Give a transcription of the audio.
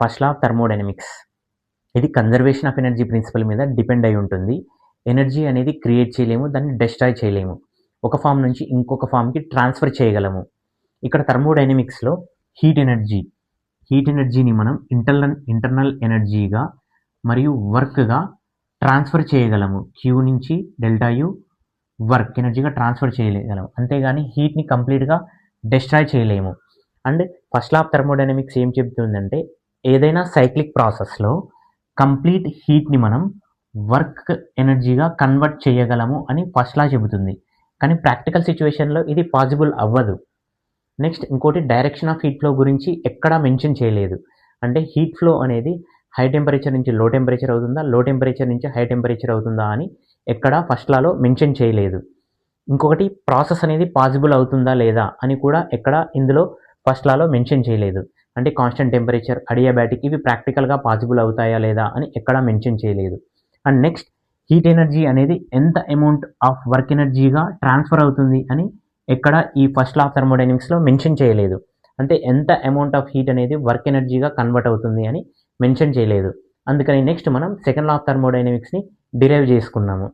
First law of thermodynamics. ఇది conservation of energy principal మీద depend అయి ఉంటుంది. ఎనర్జీ అనేది క్రియేట్ చేయలేము, దాన్ని డిస్ట్రాయ్ చేయలేము. ఒక ఫామ్ నుంచి ఇంకొక ఫామ్కి ట్రాన్స్ఫర్ చేయగలము. ఇక్కడ థర్మోడైనమిక్స్లో హీట్ ఎనర్జీని మనం ఇంటర్నల్ ఎనర్జీగా మరియు వర్క్గా ట్రాన్స్ఫర్ చేయగలము. క్యూ నుంచి ΔU వర్క్ ఎనర్జీగా ట్రాన్స్ఫర్ చేయగలము, అంతేగాని హీట్ని కంప్లీట్గా డిస్ట్రాయ్ చేయలేము. And first law of thermodynamics ఏం చెబుతుందంటే, ఏదైనా సైక్లిక్ ప్రాసెస్లో కంప్లీట్ హీట్ని మనం వర్క్ ఎనర్జీగా కన్వర్ట్ చేయగలము అని ఫస్ట్ లా చెబుతుంది. కానీ ప్రాక్టికల్ సిచ్యువేషన్లో ఇది పాసిబుల్ అవ్వదు. నెక్స్ట్ ఇంకోటి, డైరెక్షన్ ఆఫ్ హీట్ ఫ్లో గురించి ఎక్కడా మెన్షన్ చేయలేదు. అంటే హీట్ ఫ్లో అనేది హై టెంపరేచర్ నుంచి లో టెంపరేచర్ అవుతుందా, లో టెంపరేచర్ నుంచి హై టెంపరేచర్ అవుతుందా అని ఎక్కడా ఫస్ట్ లాలో మెన్షన్ చేయలేదు. ఇంకొకటి, ప్రాసెస్ అనేది పాసిబుల్ అవుతుందా లేదా అని కూడా ఎక్కడ ఇందులో ఫస్ట్ లాలో మెన్షన్ చేయలేదు. అంటే కాన్స్టెంట్ టెంపరేచర్, అడియాబాటిక్, ఇవి ప్రాక్టికల్గా పాసిబుల్ అవుతాయా లేదా అని ఎక్కడా మెన్షన్ చేయలేదు. అండ్ నెక్స్ట్, హీట్ ఎనర్జీ అనేది ఎంత అమౌంట్ ఆఫ్ వర్క్ ఎనర్జీగా ట్రాన్స్ఫర్ అవుతుంది అని ఎక్కడ ఈ ఫస్ట్ లా ఆఫ్ థర్మోడైనమిక్స్లో మెన్షన్ చేయలేదు. అంటే ఎంత అమౌంట్ ఆఫ్ హీట్ అనేది వర్క్ ఎనర్జీగా కన్వర్ట్ అవుతుంది అని మెన్షన్ చేయలేదు. అందుకని నెక్స్ట్ మనం సెకండ్ లా ఆఫ్ థర్మోడైనమిక్స్ని డిరైవ్ చేసుకున్నాము.